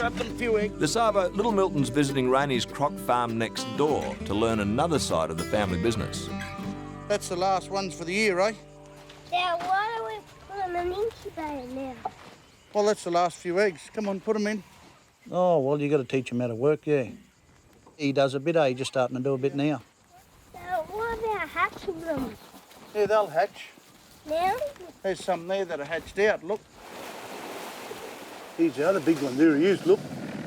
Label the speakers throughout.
Speaker 1: grab them a few eggs.
Speaker 2: This Arvo, Little Milton's visiting Rainey's Croc farm next door to learn another side of the family business.
Speaker 1: That's the last ones for the year, eh?
Speaker 3: Now, why don't we put them in an incubator now?
Speaker 1: Well, that's the last few eggs. Come on, put them in.
Speaker 4: Oh, well, you got to teach him how to work, yeah. He does a bit, eh? He's just starting to do a bit now.
Speaker 3: Now, what about hatching them?
Speaker 1: Yeah, they'll hatch.
Speaker 3: Now?
Speaker 1: There's some there that are hatched out, look. Here's the other big one. There he is, look.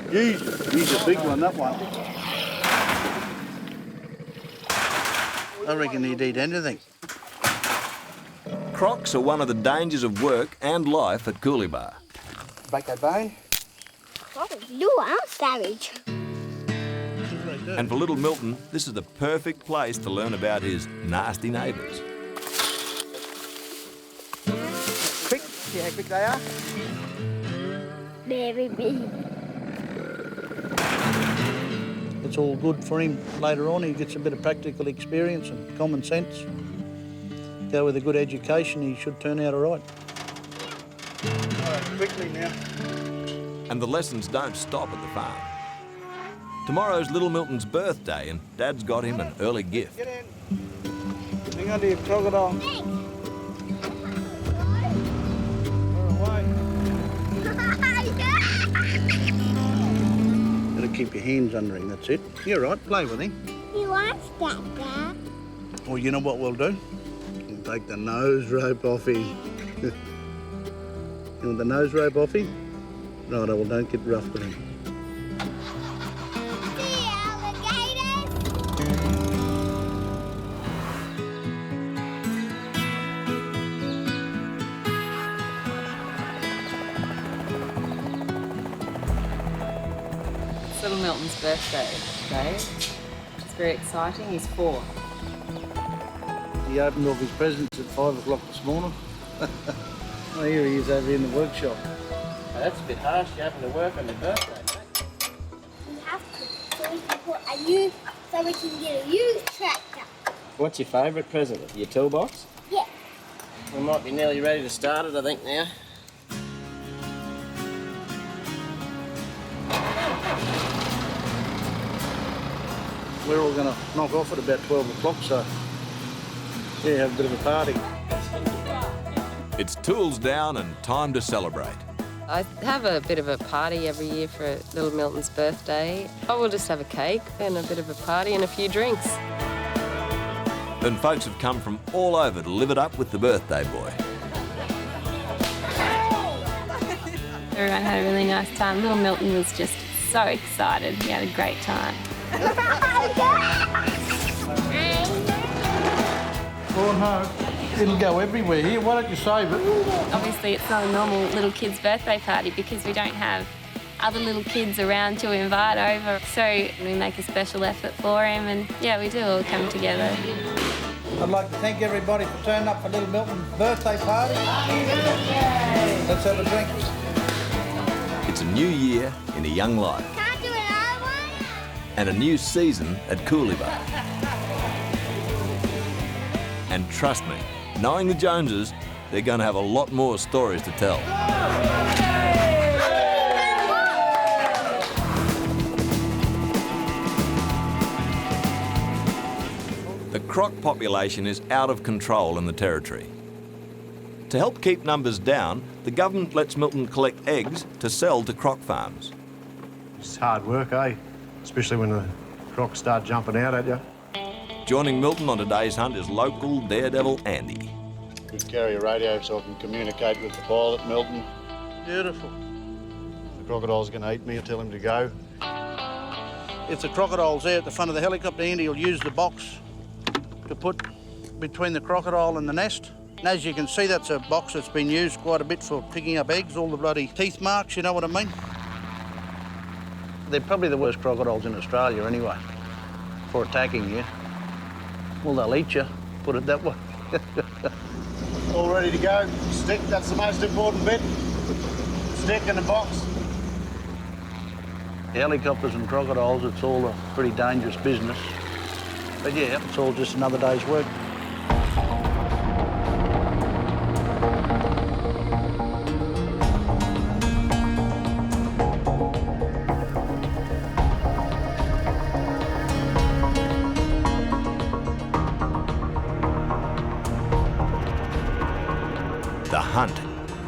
Speaker 1: He's a big one, that one. I reckon he'd eat anything.
Speaker 2: Crocs are one of the dangers of work and life at Coolibah.
Speaker 1: Back a bone.
Speaker 3: Oh, you are savage.
Speaker 2: And for Little Milton, this is the perfect place to learn about his nasty neighbours.
Speaker 1: Quick, see how quick they are?
Speaker 3: Very big.
Speaker 4: It's all good for him later on. He gets a bit of practical experience and common sense. Go with a good education, he should turn out all right.
Speaker 1: All right, quickly now.
Speaker 2: And the lessons don't stop at the farm. Tomorrow's Little Milton's birthday and Dad's got him an early gift.
Speaker 1: Get in. Hang on to your crocodile. Got to keep your hands under him, that's it. You're right, play with him.
Speaker 3: He likes that, Dad.
Speaker 1: Well, you know what we'll do? We'll take the nose rope off him. You want the nose rope off him? No, well, don't get rough with him.
Speaker 3: See alligators?
Speaker 5: It's Little Milton's birthday today. It's very exciting. He's 4.
Speaker 1: He opened all his presents at 5 o'clock this morning. Oh, here he is over in the workshop.
Speaker 6: Now, that's a bit harsh. You having to work on your birthday, mate.
Speaker 3: We have to, so we can put a new, so we can get a used tractor.
Speaker 6: What's your favourite present? Your toolbox?
Speaker 3: Yeah.
Speaker 6: We might be nearly ready to start it, I think, now.
Speaker 1: We're all going to knock off at about 12 o'clock, so yeah, have a bit of a party.
Speaker 2: It's tools down and time to celebrate.
Speaker 5: I have a bit of a party every year for Little Milton's birthday. I will just have a cake and a bit of a party and a few drinks.
Speaker 2: And folks have come from all over to live it up with the birthday boy.
Speaker 7: Everyone had a really nice time. Little Milton was just so excited. He had a great time.
Speaker 1: Oh no, it'll go everywhere here. Why don't you save it?
Speaker 7: Obviously, it's not a normal little kid's birthday party because we don't have other little kids around to invite over. So we make a special effort for him, and yeah, we do all come together.
Speaker 1: I'd like to thank everybody for turning up for Little Milton's birthday party. Let's have a drink.
Speaker 2: It's a new year in a young life.
Speaker 3: Can't do another one?
Speaker 2: And a new season at Coolibah. And trust me, knowing the Joneses, they're going to have a lot more stories to tell. The croc population is out of control in the territory. To help keep numbers down, the government lets Milton collect eggs to sell to croc farms.
Speaker 8: It's hard work, eh? Especially when the crocs start jumping out at you.
Speaker 2: Joining Milton on today's hunt is local daredevil Andy.
Speaker 8: We carry a radio so I can communicate with the pilot, Milton.
Speaker 1: Beautiful.
Speaker 8: If the crocodile's going to eat me, I tell him to go.
Speaker 1: If the crocodile's there at the front of the helicopter, Andy will use the box to put between the crocodile and the nest. And as you can see, that's a box that's been used quite a bit for picking up eggs, all the bloody teeth marks, you know what I mean? They're probably the worst crocodiles in Australia anyway, for attacking you. Well, they'll eat you, put it that way.
Speaker 8: All ready to go. Stick, that's the most important bit. Stick in the box.
Speaker 1: Helicopters and crocodiles, it's all a pretty dangerous business. But yeah, it's all just another day's work.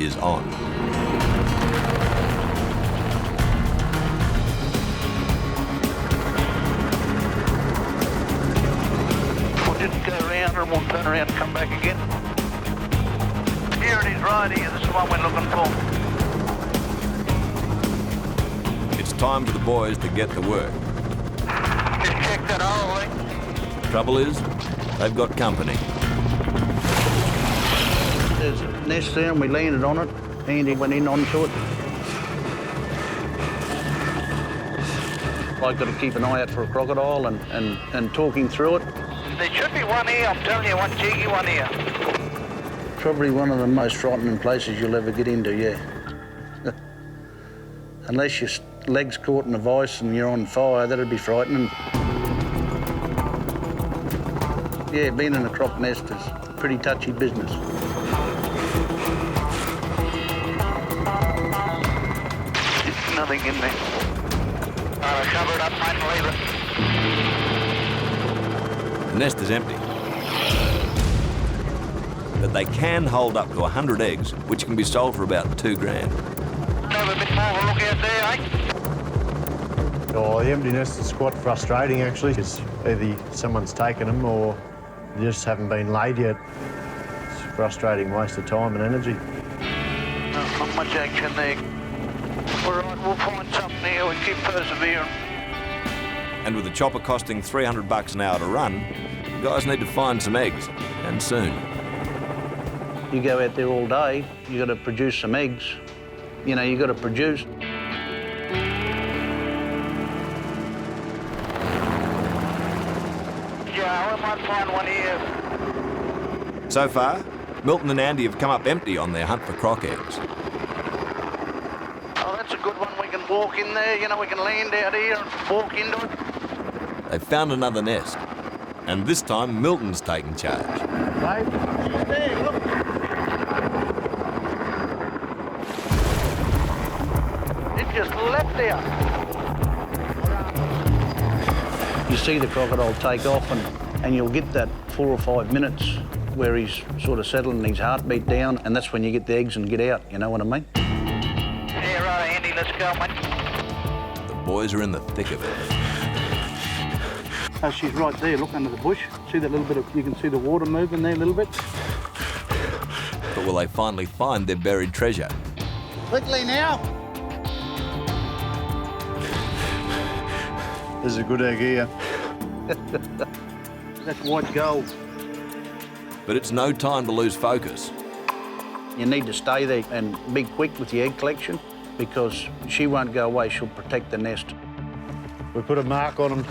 Speaker 2: is on.
Speaker 1: We'll just go around and we'll turn around and come back again. Here it is right here. This is the one we're looking for.
Speaker 2: It's time for the boys to get to work.
Speaker 1: Just check that hole, eh?
Speaker 2: Trouble is, they've got company.
Speaker 4: There's a nest there and we landed on it. Andy went in onto it. I've got to keep an eye out for a crocodile and talking through it.
Speaker 1: There should be one here, I'm telling you, one cheeky one here.
Speaker 4: Probably one of the most frightening places you'll ever get into, yeah. Unless your leg's caught in a vice and you're on fire, that'd be frightening. Yeah, being in a croc nest is pretty touchy business.
Speaker 1: Nothing in there. I'll cover it up, mate, and leave it.
Speaker 2: The nest is empty. But they can hold up to 100 eggs, which can be sold for about $2 grand.
Speaker 1: Have a bit more of a look out there, eh?
Speaker 8: Oh, the empty nest is quite frustrating, actually. It's either someone's taken them or they just haven't been laid yet. It's a frustrating waste of time and energy.
Speaker 1: Not much action there. All right, we'll find something here. We keep persevering.
Speaker 2: And with the chopper costing $300 an hour to run, the guys need to find some eggs, and soon.
Speaker 4: You go out there all day, you got to produce some eggs. You know, you got to produce.
Speaker 1: Yeah, we might find one here.
Speaker 2: So far, Milton and Andy have come up empty on their hunt for croc eggs.
Speaker 1: Oh, that's a good one. We can walk in there, you know, we can land out here and walk into it.
Speaker 2: They've found another nest, and this time Milton's taking charge.
Speaker 1: Right? There, look. It just leapt there.
Speaker 4: You see the crocodile take off and you'll get that 4 or 5 minutes where he's sort of settling his heartbeat down, and that's when you get the eggs and get out, you know what I mean?
Speaker 1: Yeah, right, Andy, let's go, mate.
Speaker 2: The boys are in the thick of it.
Speaker 4: Oh, she's right there, look under the bush. See that little bit of, you can see the water moving there a little bit.
Speaker 2: But will they finally find their buried treasure?
Speaker 1: Quickly now.
Speaker 8: There's a good egg here.
Speaker 4: That's white gold.
Speaker 2: But it's no time to lose focus.
Speaker 4: You need to stay there and be quick with your egg collection because she won't go away, she'll protect the nest.
Speaker 8: We put a mark on them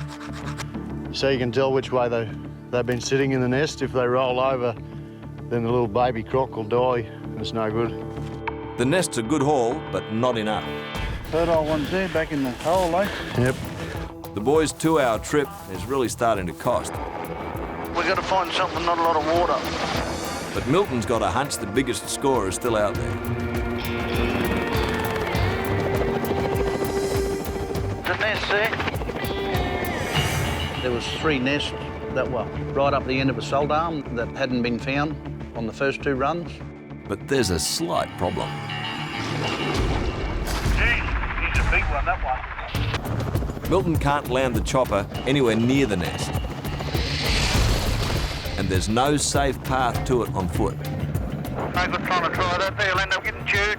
Speaker 8: so you can tell which way they've been sitting in the nest. If they roll over, then the little baby croc will die and it's no good.
Speaker 2: The nest's a good haul, but not enough.
Speaker 4: Fertile ones there, back in the hole, eh?
Speaker 8: Yep.
Speaker 2: The boys' 2-hour trip is really starting to cost.
Speaker 1: We've got to find something, not a lot of water.
Speaker 2: But Milton's got a hunch the biggest score is still out there.
Speaker 1: The nest there.
Speaker 4: There was 3 nests that were right up the end of a salt arm that hadn't been found on the first 2 runs.
Speaker 2: But there's a slight problem.
Speaker 1: Gee, he's a big one, that one.
Speaker 2: Milton can't land the chopper anywhere near the nest. And there's no safe path to it on foot.
Speaker 1: No good trying to try that, they'll end up getting chewed.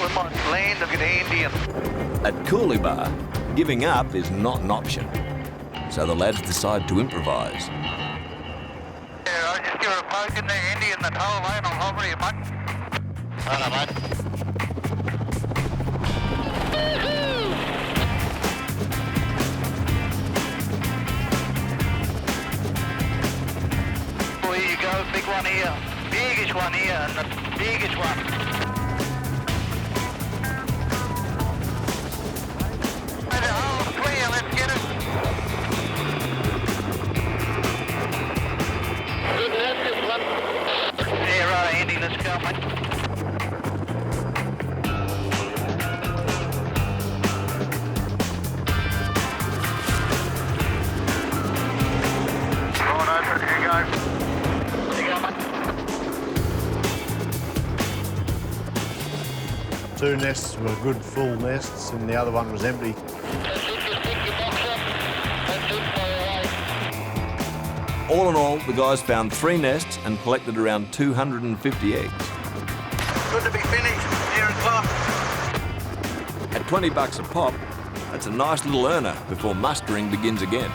Speaker 1: We might land or get Andy and...
Speaker 2: At Coolibah, giving up is not an option. So the lads decide to improvise.
Speaker 1: Yeah, I'll just give her a poke in there, Andy, in that hole, eh, and I'll hover you, mate. Hello, mate. Oh, here you go, big one here. Biggest one here, and the biggest one. Hey, the hole's clear, let's get it. Good net, this one. Yeah, right, Andy, let's go, mate. Right, open, here you go. Here you go, mate.
Speaker 8: 2 nests were good full nests and the other one was empty.
Speaker 2: All in all, the guys found 3 nests and collected around 250 eggs.
Speaker 1: Good to be finished here at Clough.
Speaker 2: At $20 a pop, that's a nice little earner before mustering begins again.